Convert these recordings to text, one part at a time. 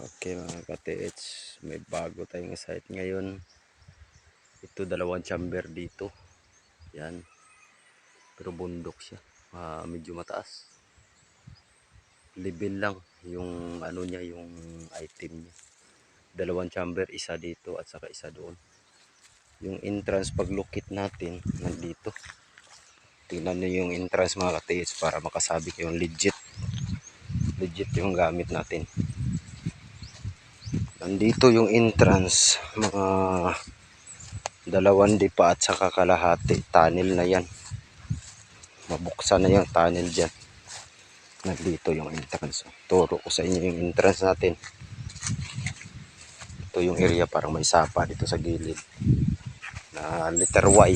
Okay mga ka-TH, may bago tayong site ngayon. Ito dalawang chamber dito. Yan. Pero bundok siya. Medyo mataas. Level lang yung ano niya, yung item niya. Dalawang chamber, isa dito at saka isa doon. Yung entrance paglukit natin nandito. Tingnan niyo yung entrance mga ka-TH para makasabi kayong legit. Legit yung gamit natin. Nandito yung entrance, mga 2 dipa at saka kalahati. Tunnel na yan. Mabuksan na yung tunnel dyan. Nandito yung entrance. Turo ko sa inyo yung entrance natin. Ito yung area, parang may sapa dito sa gilid na letter Y.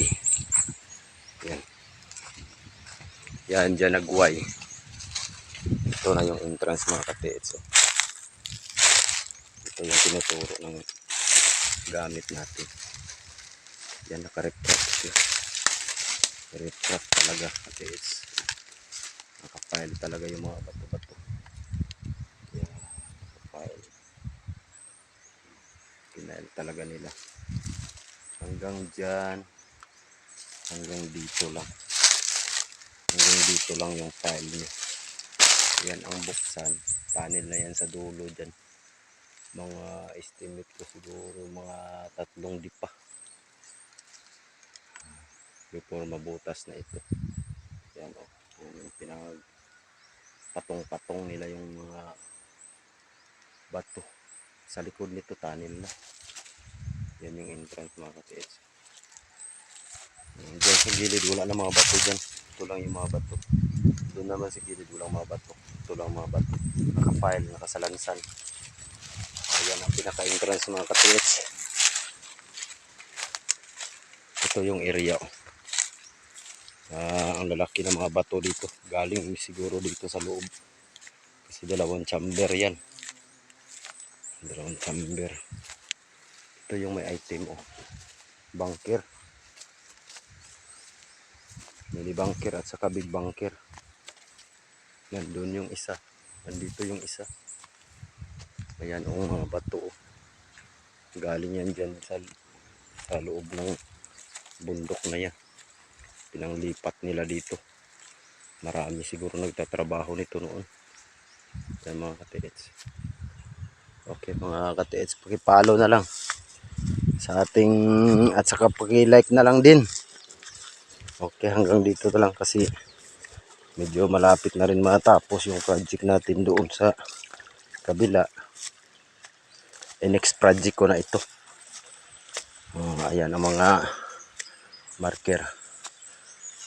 Yan. Yan dyan nag-Y. Ito na yung entrance mga ka-TH. So, ito yung tinuturo ng gamit natin. Yan, naka-refract siya. Refract talaga ka-TH. Nakapile talaga yung mga bato-bato. Yan, nakapile. Pinail talaga nila. Hanggang dyan. Hanggang dito lang. Hanggang dito lang yung file niya. Yan ang buksan. Tunnel na yan sa dulo dyan. Mga estimate ko siguro mga 3 dipa. Before mabutas na ito. Yan o. Yung patong-patong nila yung mga bato. Sa likod nito tunnel na. Yan yung entrance mga ka-TH. Diyan sa gilid wala na mga bato dyan. Ito lang yung mga bato. Doon naman sa gilid walang mga bato. Ito lang mga bato. Nakafile, nakasalansan. Ayan ang pinaka-entrance mga ka-TH. Ito yung area. Ang lalaki ng mga bato dito. Galing siguro dito sa loob. Kasi 2 chamber yan. 2 chamber. Ito yung may item oh. Bunker. Mini bunker at saka big bunker. Nandun yung isa. Nandito yung isa. Ayan o mga bato oh. Galing yan dyan sa loob ng bundok na yan. Pinanglipat nila dito. Marami siguro nagtatrabaho nito noon. Yan mga ka-TH. Okay mga ka-TH, pakipollow na lang sa ating at saka paki-like na lang din. Okay, hanggang dito na lang kasi medyo malapit na rin matapos yung project natin doon sa kabila. Next project ko na ito. Ayan ang mga marker.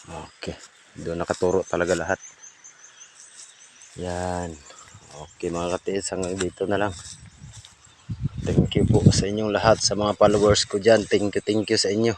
Okay, doon nakaturo talaga lahat. Yan. Okay mga ka-TH, hanggang dito na lang. Thank you po sa inyong lahat, sa mga followers ko dyan. Thank you sa inyo.